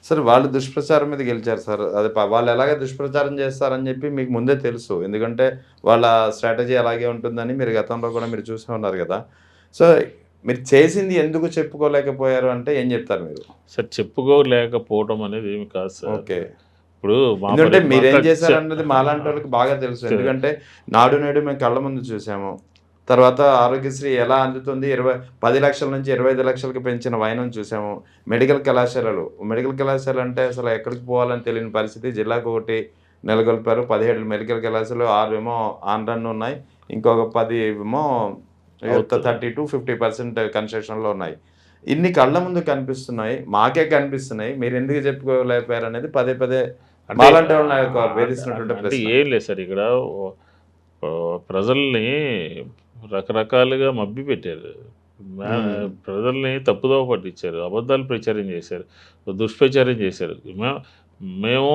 సరే వాళ్ళు దుష్ప్రచారం మీద గెలిచారు సార్. అది వాళ్ళు ఎలాగ దుష్ప్రచారం చేస్తారని చెప్పి మీకు ముందే తెలుసు. ఎందుకంటే వాళ్ళ స్ట్రాటజీ అలాగే ఉంటుందని మీరు గతంలో కూడా మీరు చూసే ఉన్నారు గదా! సో, మీరు చేసింది ఎందుకు చెప్పుకోలేకపోయారు అంటే ఏం జెప్తారు మీరు? సార్ చెప్పుకోలేకపోవడం అనేది ఏమి కాదు సార్. ఓకే. ఇప్పుడు మా ఎందుకంటే మీరేం మాకు చేశారన్నది మాలాంటోళ్ళకి బాగా తెలుసు. ఎందుకంటే నాడు నేడు మేము కళ్ళ ముందు చూసాము. తర్వాత ఆరోగ్యశ్రీ ఎలా అందుతుంది 10,00,000 నుంచి 25,00,000కి పెంచిన వైనం చూసాము. మెడికల్ కళాశాలలు, మెడికల్ కళాశాల అంటే అసలు ఎక్కడికి పోవాలని తెలియని పరిస్థితి. జిల్లాకొకటి నెలకొల్పారు. 17 మెడికల్ కళాశాలలు, 6 ఏమో ఆన్ రన్ ఉన్నాయి. ఇంకొక 10 ఏమో అవుతది. 30-50% కన్‌స్ట్రక్షన్‌లో ఉన్నాయి. ఇన్ని కళ్ళ ముందు కనిపిస్తున్నాయి. మాకే కనిపిస్తున్నాయి. మీరెందుకు చెప్పుకోలేకపోయారనేది పదే పదే అంటే మాలాంటి వాళ్ళని అంటే వేధిస్తున్నటువంటి అంటే ప్రశ్న. ఏం లేదు సార్ ఇక్కడ ప్రజల్ని రకరకాలుగా మభ్యపెట్టారు. మ్యా హ్మ్. ప్రజల్ని తప్పుదోవ పట్టించారు. అబద్ధాలు ప్రచారం చేశారు. దుష్ప్రచారం చేశారు. మేము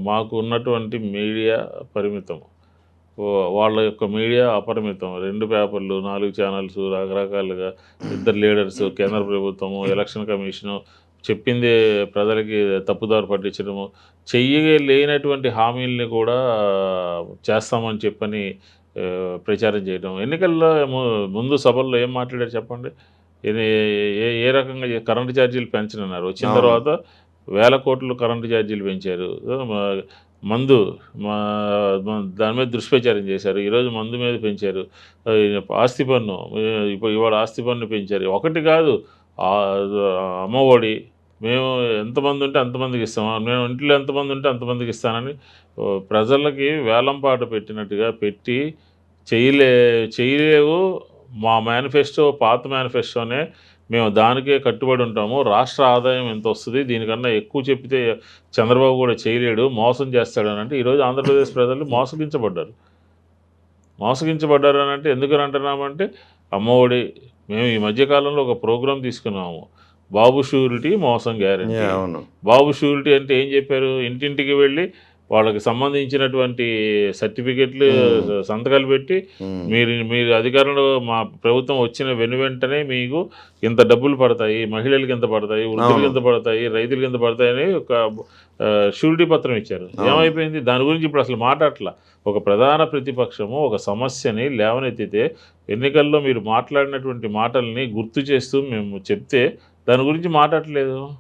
మాకు ఉన్నటువంటి మీడియా పరిమితం. వాళ్ళ యొక్క మీడియా అపరిమితం. 2 పేపర్లు, 4 ఛానల్స్ రకరకాలుగా ఇద్దరు లీడర్సు, కేంద్ర ప్రభుత్వము, ఎలక్షన్ కమిషను చెప్పింది ప్రజలకి తప్పుదారి పట్టించడము, లేనటువంటి హామీల్ని కూడా చేస్తామని చెప్పని ప్రచారం చేయడం. ఎన్నికల్లో ముందు సభల్లో ఏం మాట్లాడారు చెప్పండి? ఇది ఏ రకంగా కరెంట్ ఛార్జీలు పెంచనన్నారు. వచ్చిన అవును. తర్వాత వేల కోట్లు కరెంట్ ఛార్జీలు పెంచారు. మందు మా దాని మీద దుష్ప్రచారం చేశారు. ఈరోజు మందు మీద పెంచారు. ఆస్తి పన్ను ఇవాళ ఆస్తి పన్ను పెంచారు. ఒకటి కాదు అమ్మఒడి మేము ఎంతమంది ఉంటే అంతమందికి ఇస్తాం. మేము ఇంట్లో ఎంతమంది ఉంటే అంతమందికి ఇస్తానని ప్రజలకి వేలంపాట పెట్టినట్టుగా పెట్టి చేయలే చేయలేవు. మా మేనిఫెస్టో పాత మేనిఫెస్టోనే మేము దానికే కట్టుబడి ఉంటాము. రాష్ట్ర ఆదాయం ఎంతొస్తది, దీనికన్నా ఎక్కువ చెప్పితే చంద్రబాబు కూడా చేయలేడు, మోసం చేస్తాడనంటే ఈరోజు ఆంధ్రప్రదేశ్ ప్రజలు మోసగించబడ్డారు. మోసగించబడ్డారనంటే ఎందుకని అంటున్నామంటే అమ్మఒడి మేము ఈ మధ్య కాలంలో ఒక ప్రోగ్రామ్ తీసుకున్నాము. బాబు షూరిటీ మోసం గ్యారంటీ. అవును. బాబు షూరిటీ అంటే ఏం చెప్పారు? ఇంటింటికి వెళ్ళి వాళ్ళకి సంబంధించినటువంటి సర్టిఫికెట్లు హ్మ్. సంతకాలు పెట్టి హ్మ్. మీరు అధికారంలో మా ప్రభుత్వం వచ్చిన వెంటనే మీకు ఇంత డబ్బులు పడతాయి, మహిళలకి ఇంత పడతాయి, వృద్ధులకి అవును. ఇంత పడతాయి, రైతులకి ఇంత పడతాయని ఒక షూరిటీ పత్రం ఇచ్చారు. అవును. ఏమైపోయింది? దాని గురించి ఇప్పుడు అసలు మాట్లాడట్లా. ఒక ప్రధాన ప్రతిపక్షము ఒక సమస్యని లేవనెత్తితే ఎన్నికల్లో మీరు మాట్లాడినటువంటి మాటల్ని గుర్తు చేస్తూ మేము చెప్తే దాని గురించి మాట్లాడట్లేదు.